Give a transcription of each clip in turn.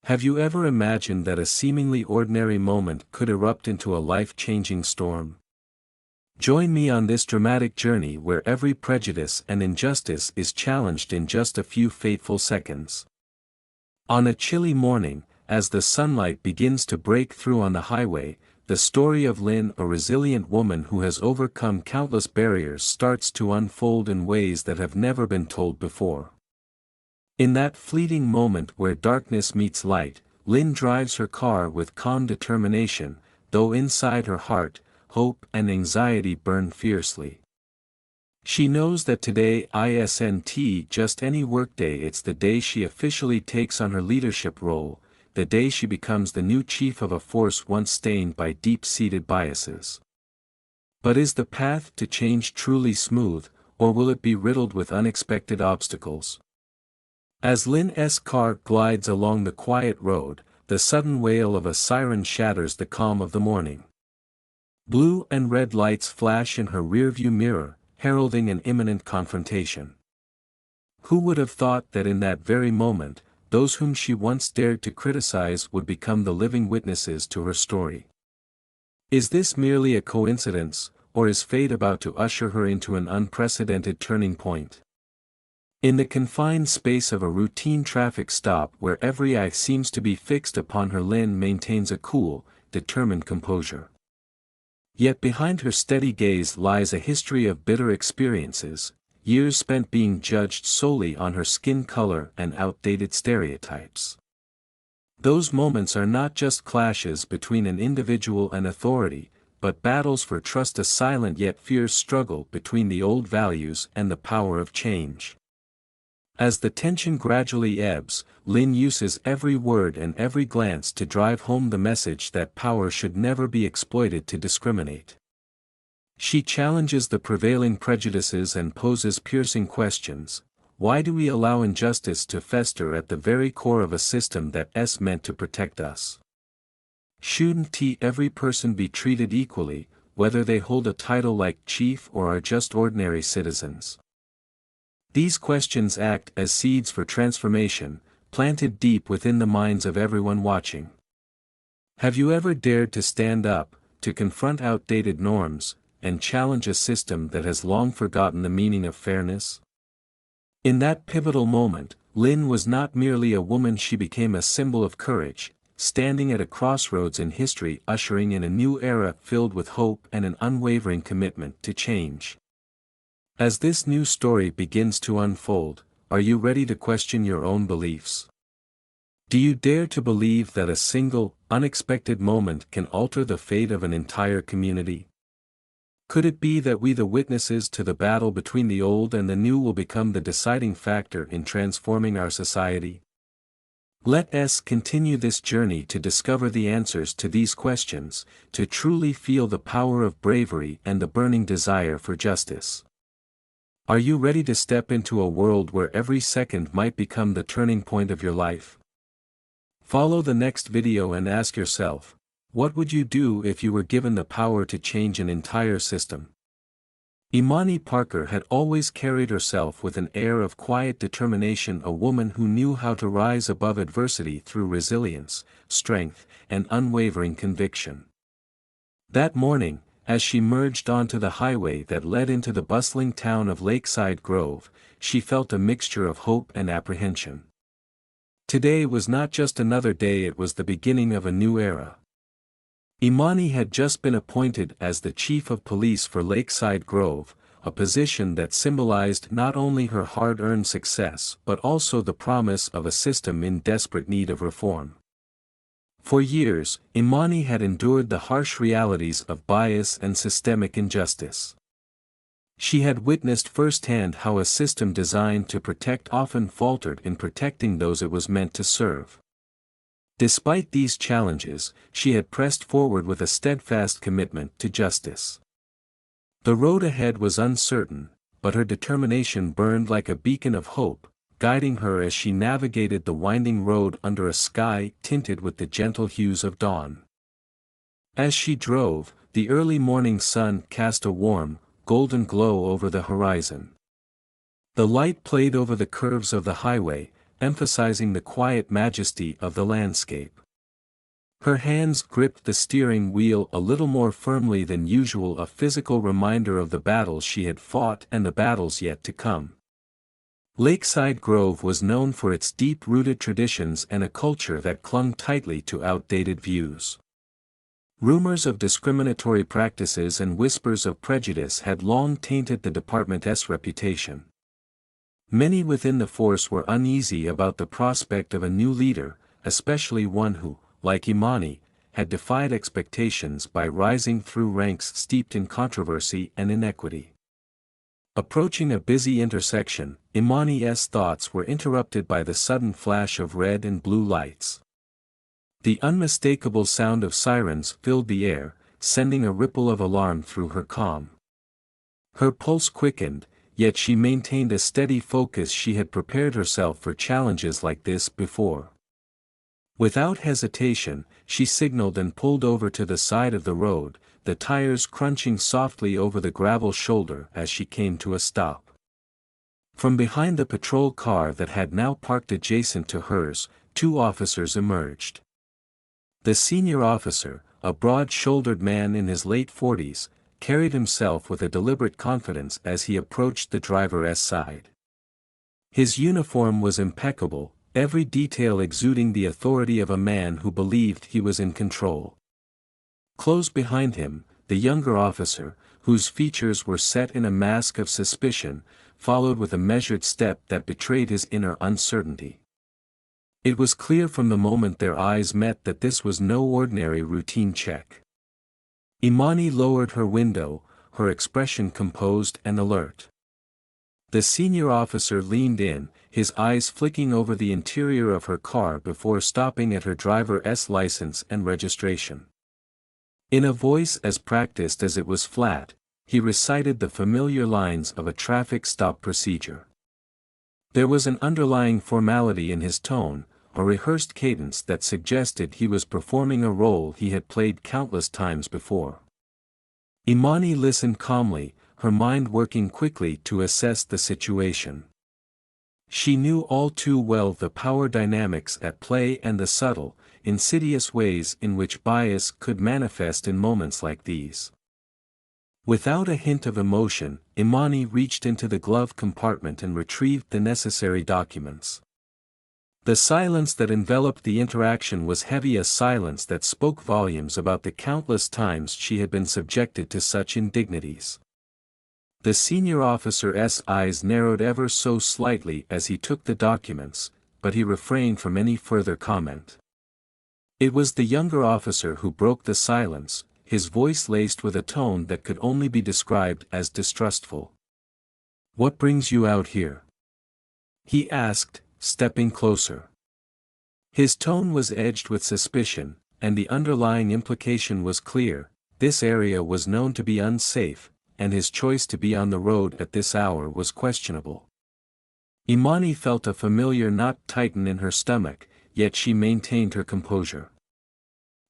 Have you ever imagined that a seemingly ordinary moment could erupt into a life-changing storm? Join me on this dramatic journey where every prejudice and injustice is challenged in just a few fateful seconds. On a chilly morning, as the sunlight begins to break through on the highway, the story of Lynn, a resilient woman who has overcome countless barriers, starts to unfold in ways that have never been told before. In that fleeting moment where darkness meets light, Lynn drives her car with calm determination, though inside her heart, hope and anxiety burn fiercely. She knows that today isn't just any workday, it's the day she officially takes on her leadership role, the day she becomes the new chief of a force once stained by deep-seated biases. But is the path to change truly smooth, or will it be riddled with unexpected obstacles? As Lynn's car glides along the quiet road, the sudden wail of a siren shatters the calm of the morning. Blue and red lights flash in her rearview mirror, heralding an imminent confrontation. Who would have thought that in that very moment, those whom she once dared to criticize would become the living witnesses to her story? Is this merely a coincidence, or is fate about to usher her into an unprecedented turning point? In the confined space of a routine traffic stop where every eye seems to be fixed upon her, Lynn maintains a cool, determined composure. Yet behind her steady gaze lies a history of bitter experiences, years spent being judged solely on her skin color and outdated stereotypes. Those moments are not just clashes between an individual and authority, but battles for trust, a silent yet fierce struggle between the old values and the power of change. As the tension gradually ebbs, Lynn uses every word and every glance to drive home the message that power should never be exploited to discriminate. She challenges the prevailing prejudices and poses piercing questions. Why do we allow injustice to fester at the very core of a system that's meant to protect us? Shouldn't every person be treated equally, whether they hold a title like chief or are just ordinary citizens? These questions act as seeds for transformation, planted deep within the minds of everyone watching. Have you ever dared to stand up, to confront outdated norms, and challenge a system that has long forgotten the meaning of fairness? In that pivotal moment, Lynn was not merely a woman, she became a symbol of courage, standing at a crossroads in history, ushering in a new era filled with hope and an unwavering commitment to change. As this new story begins to unfold, are you ready to question your own beliefs? Do you dare to believe that a single, unexpected moment can alter the fate of an entire community? Could it be that we, the witnesses to the battle between the old and the new, will become the deciding factor in transforming our society? Let us continue this journey to discover the answers to these questions, to truly feel the power of bravery and the burning desire for justice. Are you ready to step into a world where every second might become the turning point of your life? Follow the next video and ask yourself, what would you do if you were given the power to change an entire system? Imani Parker had always carried herself with an air of quiet determination, a woman who knew how to rise above adversity through resilience, strength, and unwavering conviction. That morning, as she merged onto the highway that led into the bustling town of Lakeside Grove, she felt a mixture of hope and apprehension. Today was not just another day, it was the beginning of a new era. Imani had just been appointed as the chief of police for Lakeside Grove, a position that symbolized not only her hard-earned success but also the promise of a system in desperate need of reform. For years, Imani had endured the harsh realities of bias and systemic injustice. She had witnessed firsthand how a system designed to protect often faltered in protecting those it was meant to serve. Despite these challenges, she had pressed forward with a steadfast commitment to justice. The road ahead was uncertain, but her determination burned like a beacon of hope, guiding her as she navigated the winding road under a sky tinted with the gentle hues of dawn. As she drove, the early morning sun cast a warm, golden glow over the horizon. The light played over the curves of the highway, emphasizing the quiet majesty of the landscape. Her hands gripped the steering wheel a little more firmly than usual, a physical reminder of the battles she had fought and the battles yet to come. Lakeside Grove was known for its deep-rooted traditions and a culture that clung tightly to outdated views. Rumors of discriminatory practices and whispers of prejudice had long tainted the department's reputation. Many within the force were uneasy about the prospect of a new leader, especially one who, like Imani, had defied expectations by rising through ranks steeped in controversy and inequity. Approaching a busy intersection, Imani's thoughts were interrupted by the sudden flash of red and blue lights. The unmistakable sound of sirens filled the air, sending a ripple of alarm through her calm. Her pulse quickened, yet she maintained a steady focus. She had prepared herself for challenges like this before. Without hesitation, she signaled and pulled over to the side of the road, the tires crunching softly over the gravel shoulder as she came to a stop. From behind the patrol car that had now parked adjacent to hers, 2 officers emerged. The senior officer, a broad-shouldered man in his late 40s, carried himself with a deliberate confidence as he approached the driver's side. His uniform was impeccable, every detail exuding the authority of a man who believed he was in control. Close behind him, the younger officer, whose features were set in a mask of suspicion, followed with a measured step that betrayed his inner uncertainty. It was clear from the moment their eyes met that this was no ordinary routine check. Imani lowered her window, her expression composed and alert. The senior officer leaned in, his eyes flicking over the interior of her car before stopping at her driver's license and registration. In a voice as practiced as it was flat, he recited the familiar lines of a traffic stop procedure. There was an underlying formality in his tone, a rehearsed cadence that suggested he was performing a role he had played countless times before. Imani listened calmly, her mind working quickly to assess the situation. She knew all too well the power dynamics at play and the subtle, insidious ways in which bias could manifest in moments like these. Without a hint of emotion, Imani reached into the glove compartment and retrieved the necessary documents. The silence that enveloped the interaction was heavy, a silence that spoke volumes about the countless times she had been subjected to such indignities. The senior officer's eyes narrowed ever so slightly as he took the documents, but he refrained from any further comment. It was the younger officer who broke the silence, his voice laced with a tone that could only be described as distrustful. "What brings you out here?" he asked, stepping closer. His tone was edged with suspicion, and the underlying implication was clear: this area was known to be unsafe, and his choice to be on the road at this hour was questionable. Imani felt a familiar knot tighten in her stomach, yet she maintained her composure.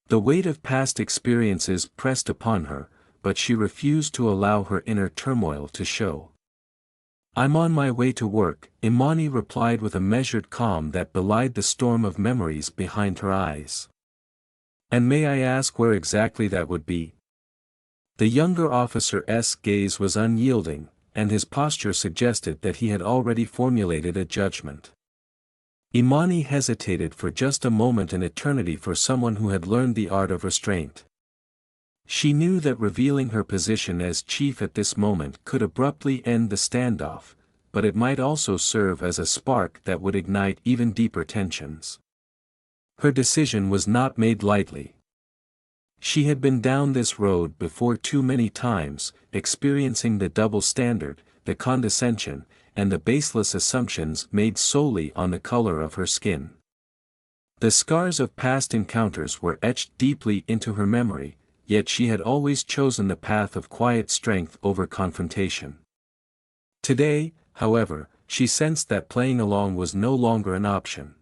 The weight of past experiences pressed upon her, but she refused to allow her inner turmoil to show. "I'm on my way to work," Imani replied with a measured calm that belied the storm of memories behind her eyes. "And may I ask where exactly that would be?" The younger officer's gaze was unyielding, and his posture suggested that he had already formulated a judgment. Imani hesitated for just a moment, an eternity for someone who had learned the art of restraint. She knew that revealing her position as chief at this moment could abruptly end the standoff, but it might also serve as a spark that would ignite even deeper tensions. Her decision was not made lightly. She had been down this road before too many times, experiencing the double standard, the condescension, and the baseless assumptions made solely on the color of her skin. The scars of past encounters were etched deeply into her memory, yet she had always chosen the path of quiet strength over confrontation. Today, however, she sensed that playing along was no longer an option.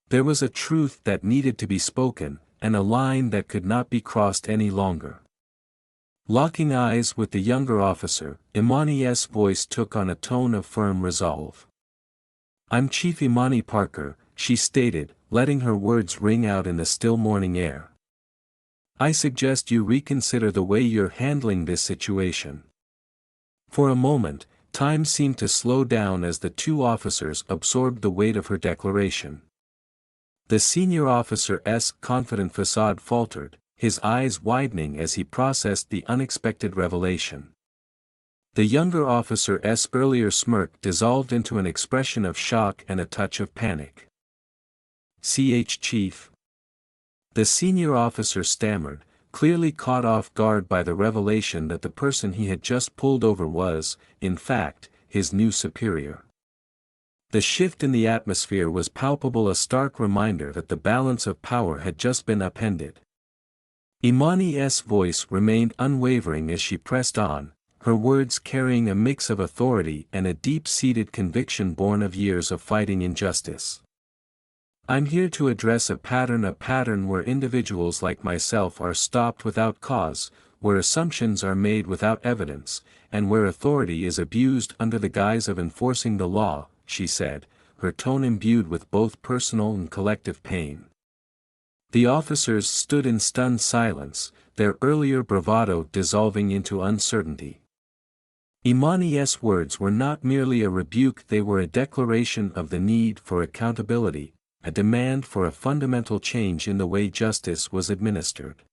There was a truth that needed to be spoken, and a line that could not be crossed any longer. Locking eyes with the younger officer, Imani's voice took on a tone of firm resolve. "I'm Chief Imani Parker," she stated, letting her words ring out in the still morning air. "I suggest you reconsider the way you're handling this situation." For a moment, time seemed to slow down as the two officers absorbed the weight of her declaration. The senior officer's confident facade faltered, his eyes widening as he processed the unexpected revelation. The younger officer's earlier smirk dissolved into an expression of shock and a touch of panic. Chief." The senior officer stammered, clearly caught off guard by the revelation that the person he had just pulled over was, in fact, his new superior. The shift in the atmosphere was palpable, a stark reminder that the balance of power had just been upended. Imani's voice remained unwavering as she pressed on, her words carrying a mix of authority and a deep-seated conviction born of years of fighting injustice. "I'm here to address a pattern where individuals like myself are stopped without cause, where assumptions are made without evidence, and where authority is abused under the guise of enforcing the law," she said, her tone imbued with both personal and collective pain. The officers stood in stunned silence, their earlier bravado dissolving into uncertainty. Imani's words were not merely a rebuke, they were a declaration of the need for accountability, a demand for a fundamental change in the way justice was administered.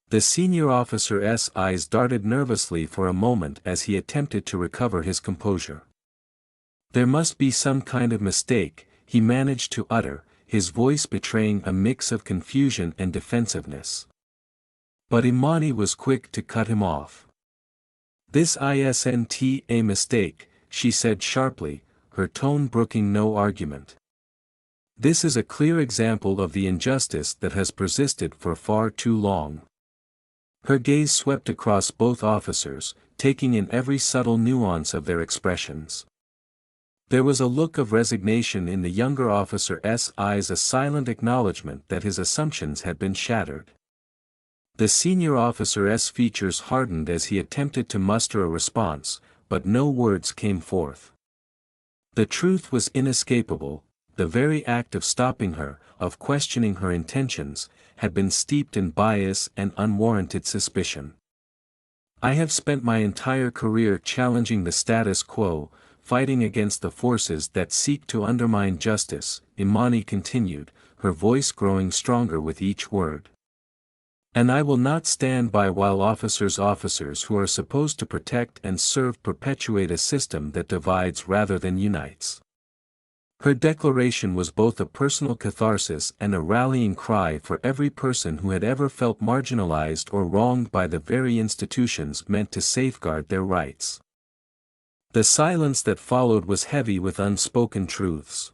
The senior officer's eyes darted nervously for a moment as he attempted to recover his composure. "There must be some kind of mistake," he managed to utter, his voice betraying a mix of confusion and defensiveness. But Imani was quick to cut him off. "This isn't a mistake," she said sharply, her tone brooking no argument. "This is a clear example of the injustice that has persisted for far too long." Her gaze swept across both officers, taking in every subtle nuance of their expressions. There was a look of resignation in the younger officer's eyes, a silent acknowledgement that his assumptions had been shattered. The senior officer's features hardened as he attempted to muster a response, but no words came forth. The truth was inescapable. The very act of stopping her, of questioning her intentions, had been steeped in bias and unwarranted suspicion. "I have spent my entire career challenging the status quo, fighting against the forces that seek to undermine justice," Imani continued, her voice growing stronger with each word. "And I will not stand by while officers who are supposed to protect and serve perpetuate a system that divides rather than unites." Her declaration was both a personal catharsis and a rallying cry for every person who had ever felt marginalized or wronged by the very institutions meant to safeguard their rights. The silence that followed was heavy with unspoken truths.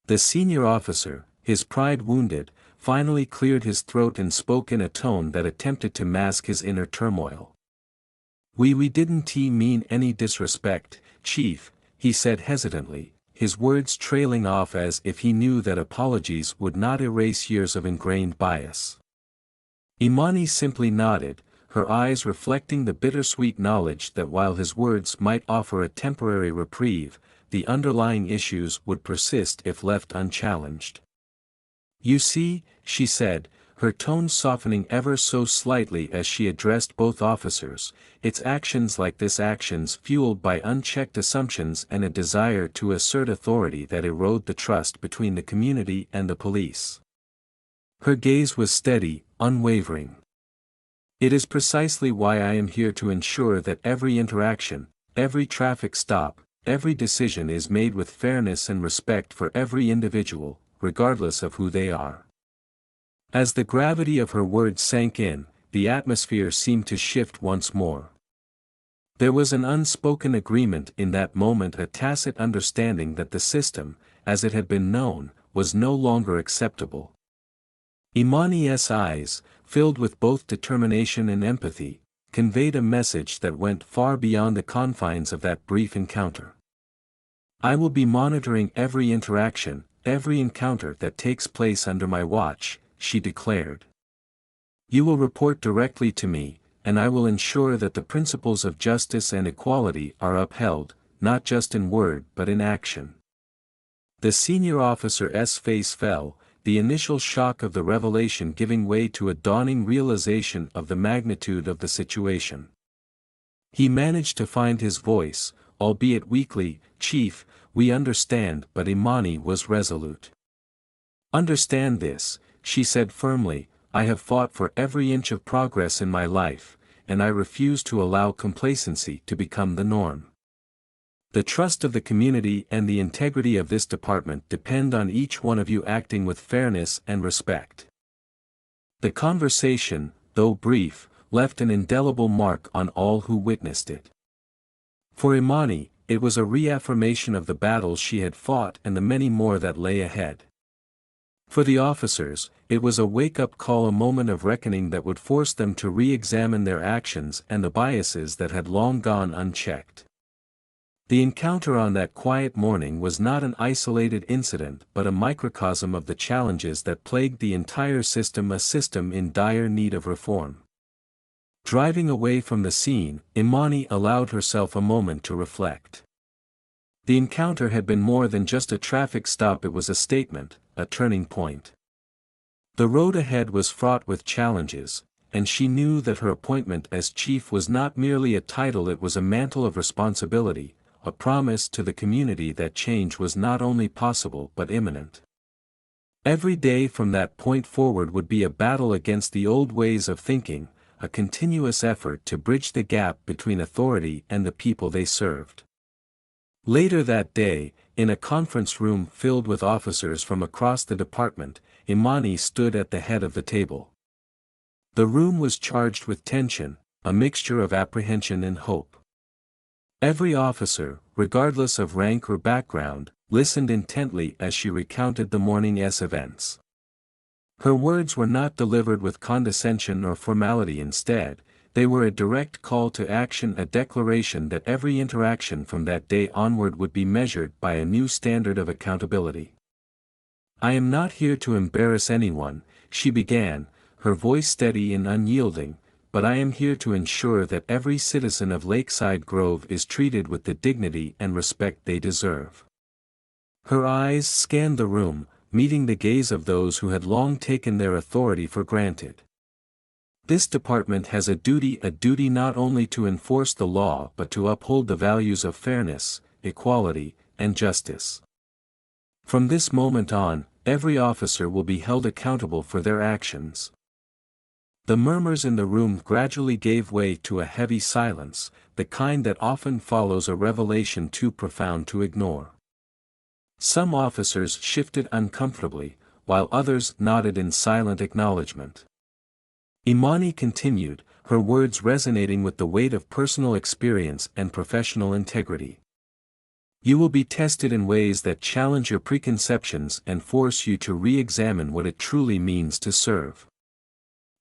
The senior officer, his pride wounded, finally cleared his throat and spoke in a tone that attempted to mask his inner turmoil. We didn't mean any disrespect, Chief," he said hesitantly, his words trailing off as if he knew that apologies would not erase years of ingrained bias. Imani simply nodded, her eyes reflecting the bittersweet knowledge that while his words might offer a temporary reprieve, the underlying issues would persist if left unchallenged. "You see," she said, her tone softening ever so slightly as she addressed both officers, "it's actions like this, actions fueled by unchecked assumptions and a desire to assert authority, that erode the trust between the community and the police." Her gaze was steady, unwavering. "It is precisely why I am here, to ensure that every interaction, every traffic stop, every decision is made with fairness and respect for every individual, regardless of who they are." As the gravity of her words sank in, the atmosphere seemed to shift once more. There was an unspoken agreement in that moment, a tacit understanding that the system, as it had been known, was no longer acceptable. Imani's eyes, filled with both determination and empathy, conveyed a message that went far beyond the confines of that brief encounter. "I will be monitoring every interaction, every encounter that takes place under my watch," she declared. "You will report directly to me, and I will ensure that the principles of justice and equality are upheld, not just in word but in action." The senior officer's face fell, the initial shock of the revelation giving way to a dawning realization of the magnitude of the situation. He managed to find his voice, albeit weakly. "Chief, we understand," but Imani was resolute. "Understand this," she said firmly, "I have fought for every inch of progress in my life, and I refuse to allow complacency to become the norm. The trust of the community and the integrity of this department depend on each one of you acting with fairness and respect." The conversation, though brief, left an indelible mark on all who witnessed it. For Imani, it was a reaffirmation of the battles she had fought and the many more that lay ahead. For the officers, it was a wake-up call, a moment of reckoning that would force them to re-examine their actions and the biases that had long gone unchecked. The encounter on that quiet morning was not an isolated incident but a microcosm of the challenges that plagued the entire system, a system in dire need of reform. Driving away from the scene, Imani allowed herself a moment to reflect. The encounter had been more than just a traffic stop, it was a statement, a turning point. The road ahead was fraught with challenges, and she knew that her appointment as chief was not merely a title, it was a mantle of responsibility, a promise to the community that change was not only possible but imminent. Every day from that point forward would be a battle against the old ways of thinking, a continuous effort to bridge the gap between authority and the people they served. Later that day, in a conference room filled with officers from across the department, Imani stood at the head of the table. The room was charged with tension, a mixture of apprehension and hope. Every officer, regardless of rank or background, listened intently as she recounted the morning's events. Her words were not delivered with condescension or formality, instead, they were a direct call to action, a declaration that every interaction from that day onward would be measured by a new standard of accountability. "I am not here to embarrass anyone," she began, her voice steady and unyielding, "but I am here to ensure that every citizen of Lakeside Grove is treated with the dignity and respect they deserve." Her eyes scanned the room, meeting the gaze of those who had long taken their authority for granted. "This department has a duty not only to enforce the law but to uphold the values of fairness, equality, and justice. From this moment on, every officer will be held accountable for their actions." The murmurs in the room gradually gave way to a heavy silence, the kind that often follows a revelation too profound to ignore. Some officers shifted uncomfortably, while others nodded in silent acknowledgement. Imani continued, her words resonating with the weight of personal experience and professional integrity. "You will be tested in ways that challenge your preconceptions and force you to re-examine what it truly means to serve.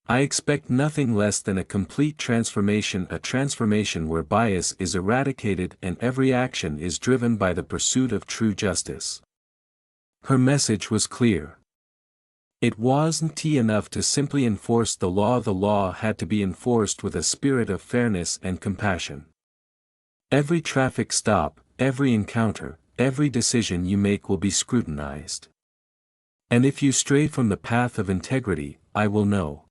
I expect nothing less than a complete transformation, a transformation where bias is eradicated and every action is driven by the pursuit of true justice." Her message was clear. It wasn't enough to simply enforce the law had to be enforced with a spirit of fairness and compassion. Every traffic stop, every encounter, every decision you make will be scrutinized. And if you stray from the path of integrity, I will know.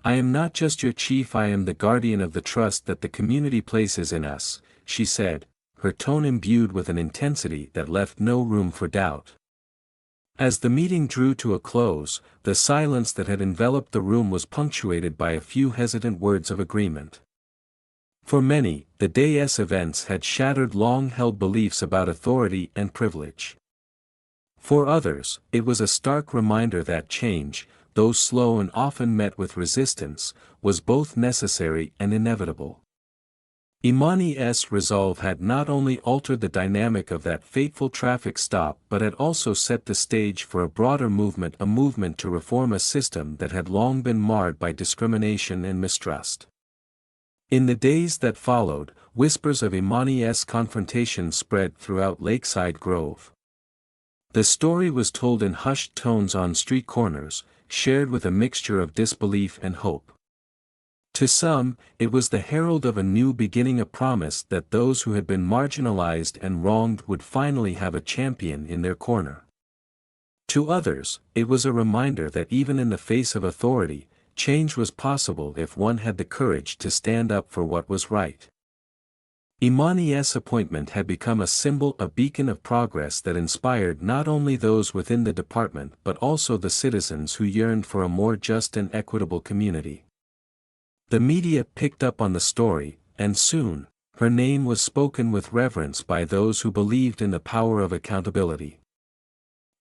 "I am not just your chief, I am the guardian of the trust that the community places in us," she said, her tone imbued with an intensity that left no room for doubt. As the meeting drew to a close, the silence that had enveloped the room was punctuated by a few hesitant words of agreement. For many, the day's events had shattered long-held beliefs about authority and privilege. For others, it was a stark reminder that change, though slow and often met with resistance, was both necessary and inevitable. Imani's resolve had not only altered the dynamic of that fateful traffic stop but had also set the stage for a broader movement, a movement to reform a system that had long been marred by discrimination and mistrust. In the days that followed, whispers of Imani's confrontation spread throughout Lakeside Grove. The story was told in hushed tones on street corners, shared with a mixture of disbelief and hope. To some, it was the herald of a new beginning, a promise that those who had been marginalized and wronged would finally have a champion in their corner. To others, it was a reminder that even in the face of authority, change was possible if one had the courage to stand up for what was right. Imani's appointment had become a symbol, a beacon of progress that inspired not only those within the department but also the citizens who yearned for a more just and equitable community. The media picked up on the story, and soon, her name was spoken with reverence by those who believed in the power of accountability.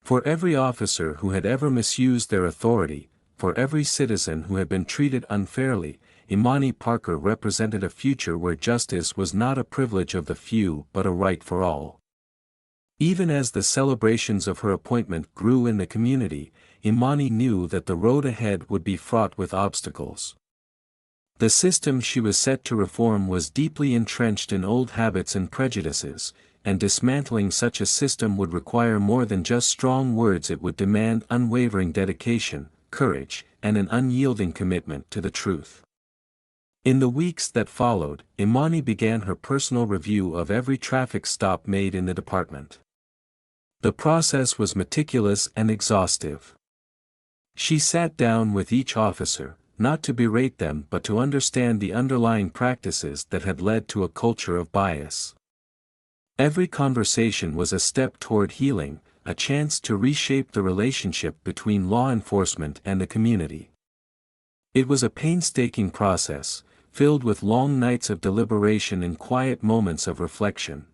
For every officer who had ever misused their authority, for every citizen who had been treated unfairly, Imani Parker represented a future where justice was not a privilege of the few but a right for all. Even as the celebrations of her appointment grew in the community, Imani knew that the road ahead would be fraught with obstacles. The system she was set to reform was deeply entrenched in old habits and prejudices, and dismantling such a system would require more than just strong words. It would demand unwavering dedication, courage, and an unyielding commitment to the truth. In the weeks that followed, Imani began her personal review of every traffic stop made in the department. The process was meticulous and exhaustive. She sat down with each officer, not to berate them but to understand the underlying practices that had led to a culture of bias. Every conversation was a step toward healing, a chance to reshape the relationship between law enforcement and the community. It was a painstaking process, filled with long nights of deliberation and quiet moments of reflection.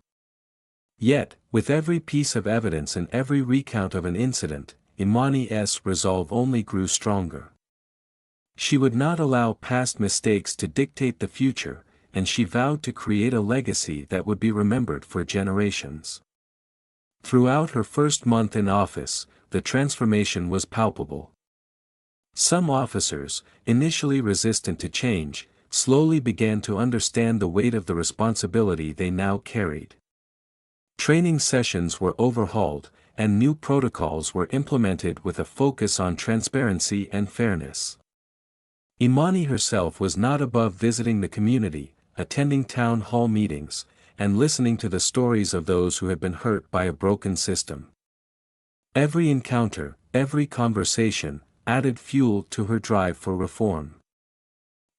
Yet, with every piece of evidence and every recount of an incident, Imani's resolve only grew stronger. She would not allow past mistakes to dictate the future, and she vowed to create a legacy that would be remembered for generations. Throughout her first month in office, the transformation was palpable. Some officers, initially resistant to change, slowly began to understand the weight of the responsibility they now carried. Training sessions were overhauled, and new protocols were implemented with a focus on transparency and fairness. Imani herself was not above visiting the community, attending town hall meetings, and listening to the stories of those who had been hurt by a broken system. Every encounter, every conversation, added fuel to her drive for reform.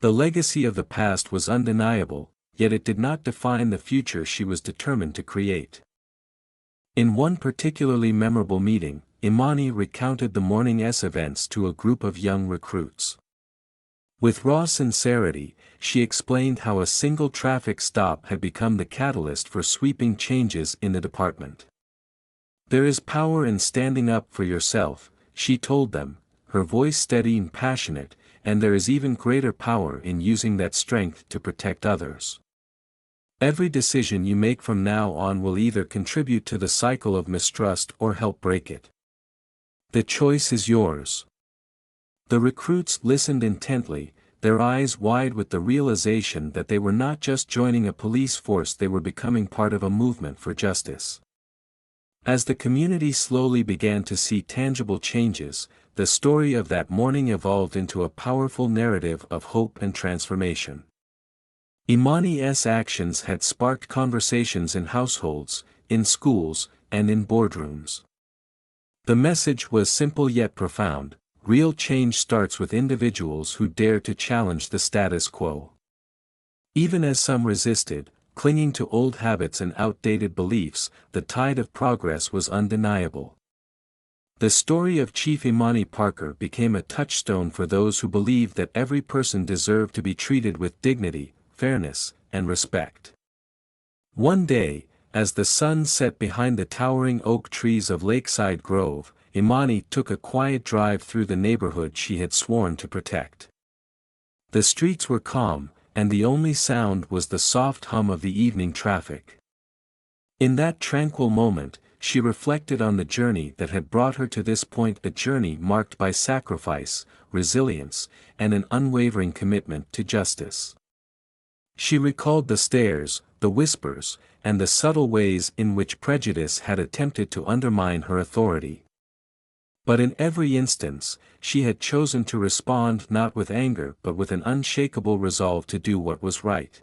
The legacy of the past was undeniable, yet it did not define the future she was determined to create. In one particularly memorable meeting, Imani recounted the morning's events to a group of young recruits. With raw sincerity, she explained how a single traffic stop had become the catalyst for sweeping changes in the department. "There is power in standing up for yourself," she told them, her voice steady and passionate, "and there is even greater power in using that strength to protect others. Every decision you make from now on will either contribute to the cycle of mistrust or help break it. The choice is yours." The recruits listened intently, their eyes wide with the realization that they were not just joining a police force, they were becoming part of a movement for justice. As the community slowly began to see tangible changes, the story of that morning evolved into a powerful narrative of hope and transformation. Imani's actions had sparked conversations in households, in schools, and in boardrooms. The message was simple yet profound: real change starts with individuals who dare to challenge the status quo. Even as some resisted, clinging to old habits and outdated beliefs, the tide of progress was undeniable. The story of Chief Imani Parker became a touchstone for those who believed that every person deserved to be treated with dignity, fairness, and respect. One day, as the sun set behind the towering oak trees of Lakeside Grove, Imani took a quiet drive through the neighborhood she had sworn to protect. The streets were calm, and the only sound was the soft hum of the evening traffic. In that tranquil moment, she reflected on the journey that had brought her to this point, a journey marked by sacrifice, resilience, and an unwavering commitment to justice. She recalled the stares, the whispers, and the subtle ways in which prejudice had attempted to undermine her authority. But in every instance, she had chosen to respond not with anger but with an unshakable resolve to do what was right.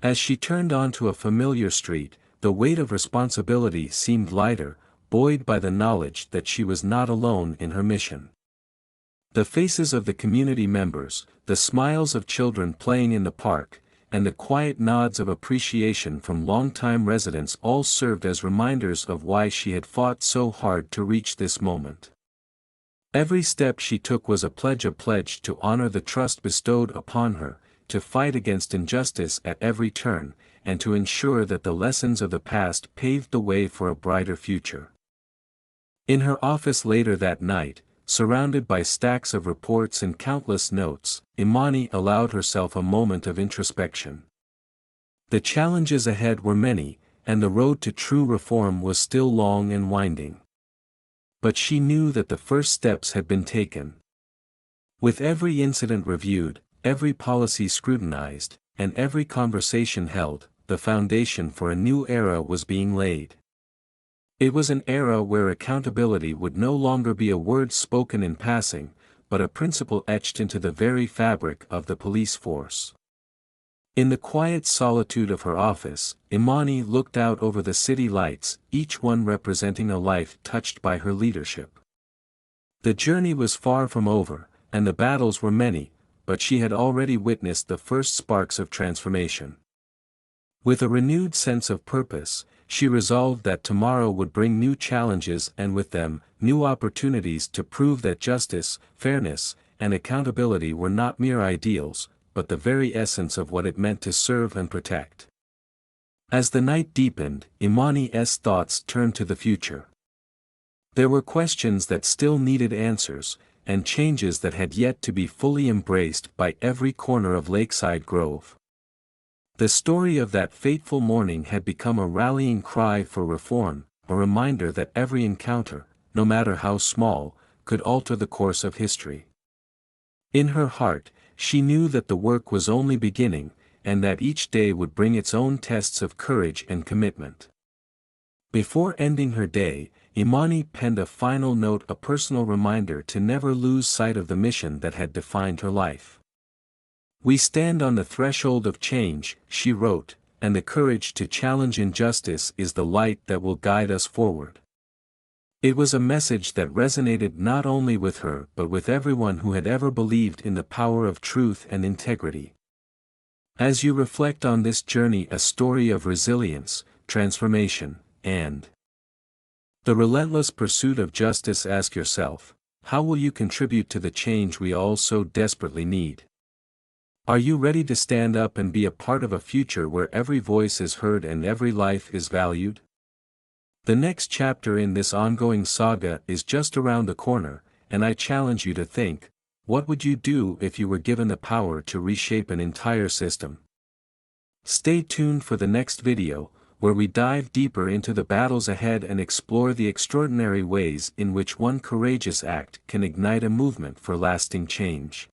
As she turned onto a familiar street, the weight of responsibility seemed lighter, buoyed by the knowledge that she was not alone in her mission. The faces of the community members, the smiles of children playing in the park, and the quiet nods of appreciation from longtime residents all served as reminders of why she had fought so hard to reach this moment. Every step she took was a pledge to honor the trust bestowed upon her, to fight against injustice at every turn, and to ensure that the lessons of the past paved the way for a brighter future. In her office later that night, surrounded by stacks of reports and countless notes, Imani allowed herself a moment of introspection. The challenges ahead were many, and the road to true reform was still long and winding. But she knew that the first steps had been taken. With every incident reviewed, every policy scrutinized, and every conversation held, the foundation for a new era was being laid. It was an era where accountability would no longer be a word spoken in passing, but a principle etched into the very fabric of the police force. In the quiet solitude of her office, Imani looked out over the city lights, each one representing a life touched by her leadership. The journey was far from over, and the battles were many, but she had already witnessed the first sparks of transformation. With a renewed sense of purpose, she resolved that tomorrow would bring new challenges and with them, new opportunities to prove that justice, fairness, and accountability were not mere ideals, but the very essence of what it meant to serve and protect. As the night deepened, Imani's thoughts turned to the future. There were questions that still needed answers, and changes that had yet to be fully embraced by every corner of Lakeside Grove. The story of that fateful morning had become a rallying cry for reform, a reminder that every encounter, no matter how small, could alter the course of history. In her heart, she knew that the work was only beginning, and that each day would bring its own tests of courage and commitment. Before ending her day, Imani penned a final note, a personal reminder to never lose sight of the mission that had defined her life. "We stand on the threshold of change," she wrote, "and the courage to challenge injustice is the light that will guide us forward." It was a message that resonated not only with her but with everyone who had ever believed in the power of truth and integrity. As you reflect on this journey, a story of resilience, transformation, and the relentless pursuit of justice, ask yourself, how will you contribute to the change we all so desperately need? Are you ready to stand up and be a part of a future where every voice is heard and every life is valued? The next chapter in this ongoing saga is just around the corner, and I challenge you to think, what would you do if you were given the power to reshape an entire system? Stay tuned for the next video, where we dive deeper into the battles ahead and explore the extraordinary ways in which one courageous act can ignite a movement for lasting change.